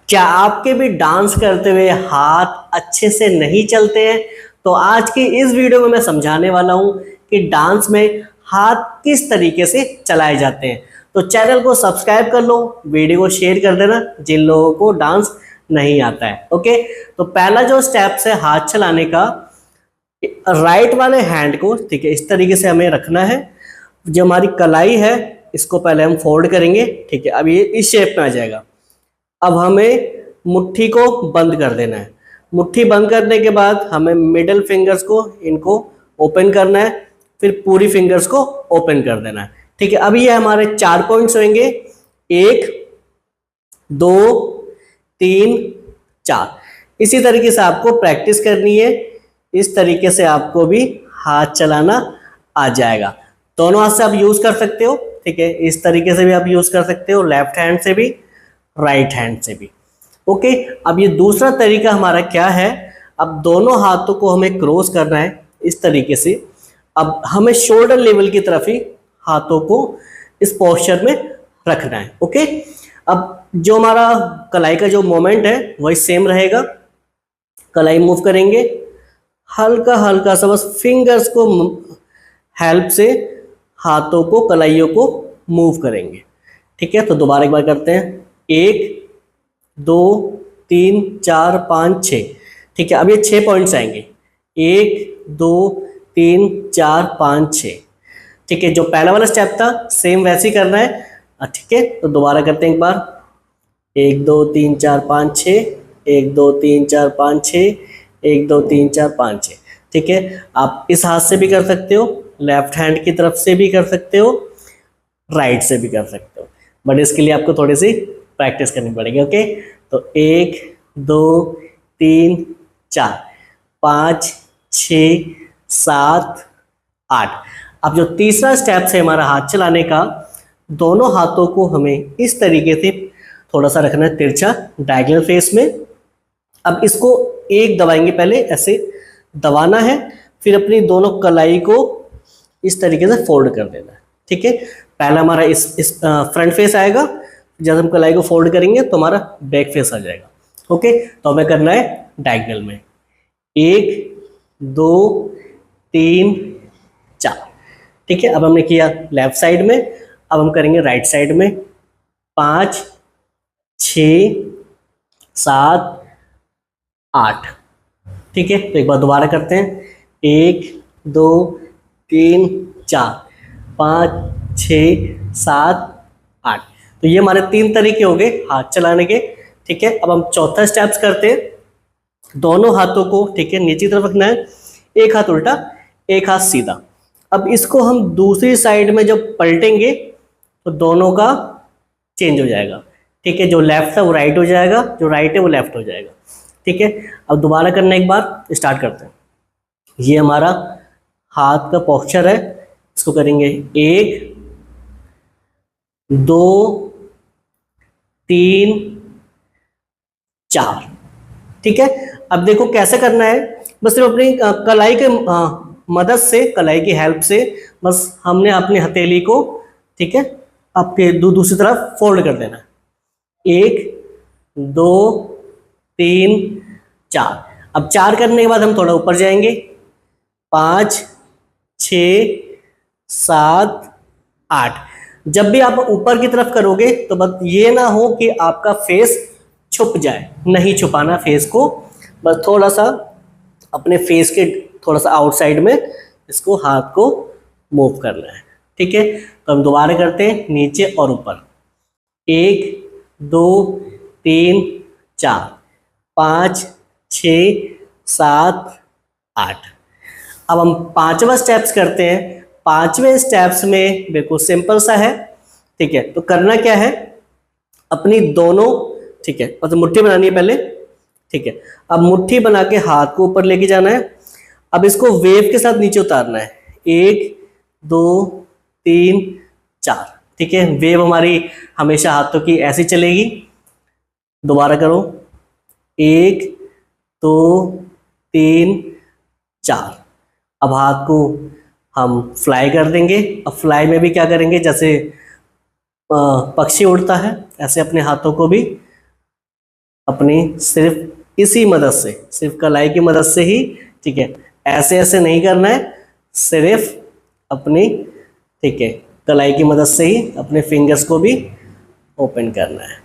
क्या आपके भी डांस करते हुए हाथ अच्छे से नहीं चलते हैं? तो आज की इस वीडियो में मैं समझाने वाला हूं कि डांस में हाथ किस तरीके से चलाए जाते हैं। तो चैनल को सब्सक्राइब कर लो, वीडियो को शेयर कर देना जिन लोगों को डांस नहीं आता है। ओके, तो पहला जो स्टेप्स है हाथ चलाने का, राइट वाले हैंड को ठीक है इस तरीके से हमें रखना है। जो हमारी कलाई है इसको पहले हम फोल्ड करेंगे, ठीक है। अब ये इस शेप में आ जाएगा। अब हमें मुट्ठी को बंद कर देना है। मुट्ठी बंद करने के बाद हमें मिडिल फिंगर्स को इनको ओपन करना है, फिर पूरी फिंगर्स को ओपन कर देना है, ठीक है। अब ये हमारे 4 पॉइंट्स होंगे, 1 2 3 4। इसी तरीके से आपको प्रैक्टिस करनी है। इस तरीके से आपको भी हाथ चलाना आ जाएगा। दोनों हाथ से आप यूज कर सकते हो, ठीक है। इस तरीके से भी आप यूज कर सकते हो, लेफ्ट हैंड से भी, राइट हैंड से भी। ओके, अब ये दूसरा तरीका हमारा क्या है, अब दोनों हाथों को हमें क्रॉस करना है इस तरीके से। अब हमें शोल्डर लेवल की तरफ ही हाथों को इस पोस्चर में रखना है। ओके, अब जो हमारा कलाई का जो मोमेंट है वही सेम रहेगा। कलाई मूव करेंगे, हल्का हल्का सा बस फिंगर्स को हेल्प से हाथों को, कलाइयों को मूव करेंगे, ठीक है। तो दोबारा एक बार करते हैं, 1 2 3 4 5 6, ठीक है। अब ये 6 पॉइंट्स आएंगे, 1 2 3 4 5 6, ठीक है। जो पहला वाला स्टेप था सेम वैसे ही करना है, ठीक है। तो दोबारा करते हैं एक बार, 1 2 3 4 5 6, 1 2 3 4 5 6, 1 2 3 4 5 6, ठीक है। आप इस हाथ से भी कर सकते हो, लेफ्ट हैंड की तरफ से भी कर सकते हो, राइट से भी कर सकते हो, बट इसके लिए आपको थोड़ी सी प्रैक्टिस करनी पड़ेगी। ओके, तो 1 2 3 4 5 6 7 8। अब जो तीसरा स्टेप है हमारा हाथ चलाने का, दोनों हाथों को हमें इस तरीके से थोड़ा सा रखना है तिरछा डायगोनल फेस में। अब इसको एक दबाएंगे, पहले ऐसे दबाना है, फिर अपनी दोनों कलाई को इस तरीके से फोल्ड कर देना है, ठीक है। पहला हमारा इस फ्रंट फेस आएगा, जब हम कलाई को फोल्ड करेंगे तो हमारा बैक फेस आ जाएगा। ओके, तो हमें करना है डायगोनल में, 1 2 3 4, ठीक है। अब हमने किया लेफ्ट साइड में, अब हम करेंगे राइट साइड में, 5 6 7 8, ठीक है। तो एक बार दोबारा करते हैं, 1 2 3 4 5 6 7 8। तो ये हमारे 3 तरीके हो गए हाथ चलाने के, ठीक है। अब हम चौथा स्टेप्स करते हैं। दोनों हाथों को, ठीक है, नीचे की तरफ रखना है, एक हाथ उल्टा एक हाथ सीधा। अब इसको हम दूसरी साइड में जब पलटेंगे तो दोनों का चेंज हो जाएगा, ठीक है। जो लेफ्ट है वो राइट हो जाएगा, जो राइट है वो लेफ्ट हो जाएगा, ठीक है। अब दोबारा करना, एक बार स्टार्ट करते हैं। ये हमारा हाथ का पोस्चर है, इसको करेंगे 1 2 3 4, ठीक है। अब देखो कैसे करना है, बस सिर्फ अपनी कलाई के मदद से, कलाई की हेल्प से बस हमने अपनी हथेली को, ठीक है, आपके दूसरी तरफ फोल्ड कर देना है। 1 2 3 4। अब 4 करने के बाद हम थोड़ा ऊपर जाएंगे, 5 6 7 8। जब भी आप ऊपर की तरफ करोगे तो बस ये ना हो कि आपका फेस छुप जाए, नहीं छुपाना फेस को, बस थोड़ा सा अपने फेस के थोड़ा सा आउटसाइड में इसको हाथ को मूव करना है, ठीक है। तो हम दोबारा करते हैं, नीचे और ऊपर, 1 2 3 4 5 6 7 8। अब हम 5वां स्टेप्स करते हैं। 5वें स्टेप्स में बिल्कुल सिंपल सा है, ठीक है। तो करना क्या है, अपनी दोनों, ठीक है, मतलब मुट्ठी बनानी है पहले, ठीक है। अब मुट्ठी बना के हाथ को ऊपर लेके जाना है। अब इसको वेव के साथ नीचे उतारना है, 1 2 3 4, ठीक है। वेव हमारी हमेशा हाथों की ऐसी चलेगी। दोबारा करो, 1 2 3 4। अब हाथ को हम फ्लाई कर देंगे। अब फ्लाई में भी क्या करेंगे, जैसे पक्षी उड़ता है ऐसे अपने हाथों को भी अपनी सिर्फ इसी मदद से, सिर्फ कलाई की मदद से ही, ठीक है, ऐसे ऐसे नहीं करना है, सिर्फ अपनी, ठीक है, कलाई की मदद से ही अपने फिंगर्स को भी ओपन करना है।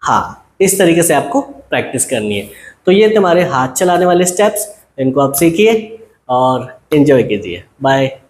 हाँ, इस तरीके से आपको प्रैक्टिस करनी है। तो ये तुम्हारे हाथ चलाने वाले स्टेप्स, इनको आप सीखिए और एंजॉय कीजिए। बाय।